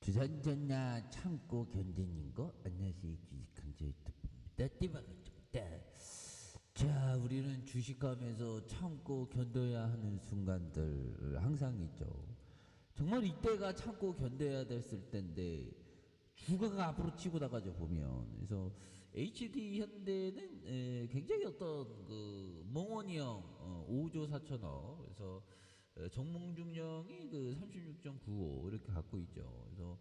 주산전야 참고 견디는 거 안녕하세요. 주식강좌 유튜브입니다. 띠박입니다. 자, 우리는 주식하면서 참고 견뎌야 하는 순간들 항상 있죠. 정말 이때가 참고 견뎌야 됐을 때인데 주가가 앞으로 치고 나가죠 보면. 그래서 HD 현대는 굉장히 어떤 그 몽원이형 5조 4천억, 그래서 정몽중령이 그 36.95 이렇게 갖고 있죠. 그래서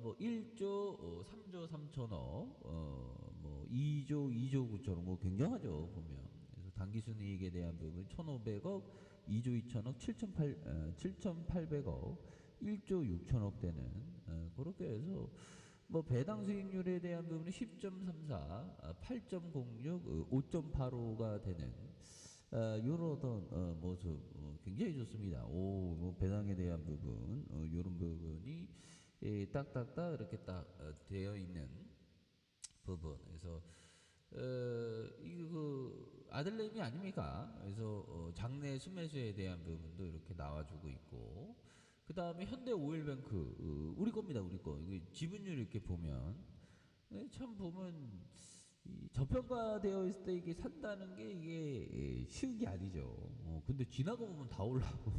뭐 1조 3조 3천억, 뭐 2조 9천억, 뭐 굉장하죠 보면. 그래서 당기순이익에 대한 부분 1,500억, 2조 2천억, 7,800억, 1조 6천억 되는 그렇게 해서 뭐 배당 수익률에 대한 부분이 10.34, 8.06, 5.85가 되는 요런 어떤 모습 굉장히 좋습니다. 뭐 배당에 대한 부분 요런 부분이 딱딱딱 이렇게 딱 되어 있는 부분. 그래서 이거 그 아들내미 아닙니까? 그래서 장내 순매수에 대한 부분도 이렇게 나와주고 있고, 그 다음에 현대 오일뱅크 우리 겁니다, 우리 거. 이거 지분율 이렇게 보면 참 보면 저평가되어 있을 때 이게 산다는 게 이게 쉬운 게 아니죠. 근데 지나고 보면 다 올라오고.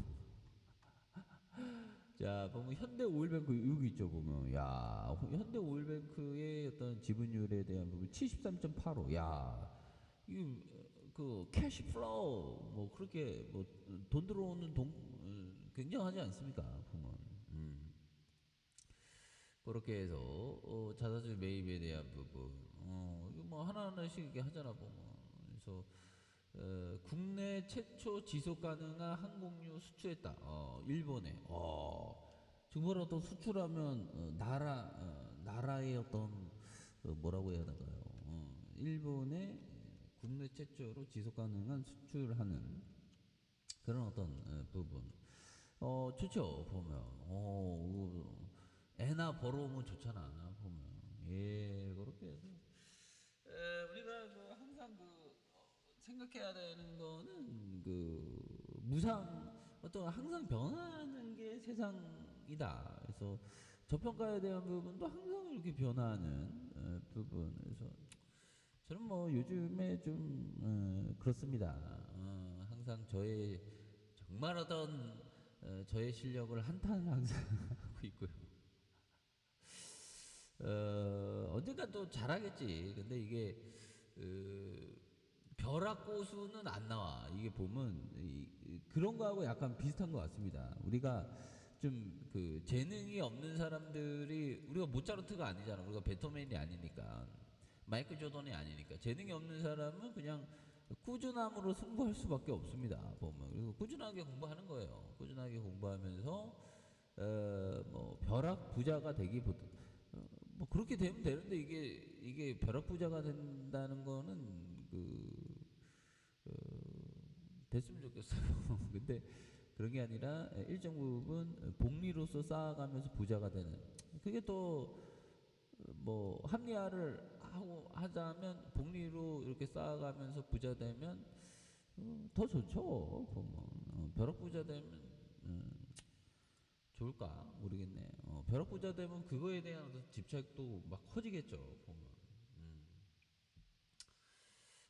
자, 보면 현대 오일뱅크 여기 있죠 보면. 야, 현대 오일뱅크의 어떤 지분율에 대한 부분 73.85. 야, 이거 그 캐시 플로우 뭐 그렇게 뭐 돈 들어오는 돈 굉장하지 않습니까 보면. 그렇게 해서 자사주 매입에 대한 부분 이거 뭐 하나하나씩 이렇게 하잖아 보면. 그래서 국내 최초 지속 가능한 항공유 수출했다. 일본에. 정말로 수출하면 나라의 어떤 뭐라고 해야 되나요? 일본에 국내 최초로 지속 가능한 수출하는 그런 어떤 부분. 좋죠 보면. 애나 벌어오면 좋잖아 보면. 예, 그렇게 해서 우리가 그 항상 생각해야 되는 거는 무상 어떤 항상 변화하는 게 세상이다. 그래서 저평가에 대한 부분도 항상 이렇게 변화하는 부분. 그래서 저는 뭐 요즘에 좀 그렇습니다. 항상 저의 정말 어떤 저의 실력을 한탄 항상 하고 있고요. 언젠가 또 잘하겠지. 근데 이게 벼락고수는 안 나와. 이게 보면 그런 거하고 약간 비슷한 것 같습니다. 우리가 좀 그 재능이 없는 사람들이, 우리가 모차르트가 아니잖아. 우리가 베토벤이 아니니까, 마이클 조던이 아니니까. 재능이 없는 사람은 그냥 꾸준함으로 승부할 수밖에 없습니다 보면. 그리고 꾸준하게 공부하는 거예요. 꾸준하게 공부하면서 뭐 벼락 부자가 되기보다 뭐 그렇게 되면 되는데, 이게 벼락 부자가 된다는 거는 됐으면 좋겠어요. 근데 그런 게 아니라 일정 부분 복리로서 쌓아가면서 부자가 되는, 그게 또 뭐 합리화를 하자면 복리로 이렇게 쌓아가면서 부자 되면 더 좋죠 보면. 벼락 부자 되면 좋을까 모르겠네. 벼락 부자 되면 그거에 대한 집착도 막 커지겠죠 보면.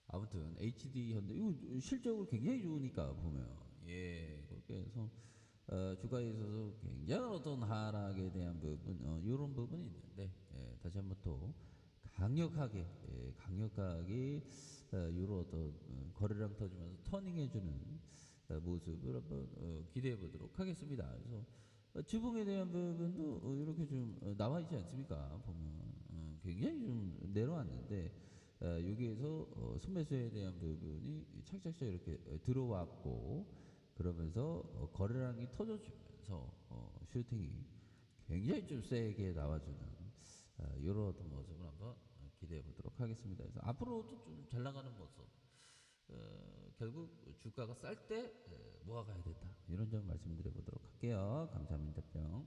아무튼 HD 현대 이거 실적으로 굉장히 좋으니까 보면. 예, 그렇게 해서 주가에 있어서 굉장한 어떤 하락에 대한 부분, 이런 부분이 있는데, 다시 한번 또 강력하게 이런 어떤 거래량 터지면서 터닝해주는 모습을 한번 기대해 보도록 하겠습니다. 그래서 주봉에 대한 부분도 이렇게 좀 나와 있지 않습니까? 보면 굉장히 좀 내려왔는데, 여기에서 순매수에 대한 부분이 착착착 이렇게 들어왔고, 그러면서 거래량이 터져주면서 슈팅이 굉장히 좀 세게 나와주는 이런 어떤 모습을 한번 기대해 보도록 하겠습니다. 그래서 앞으로도 좀 잘 나가는 모습, 결국 주가가 쌀 때 모아가야 된다, 이런 점 말씀드려 보도록 할게요. 감사합니다. 뿅.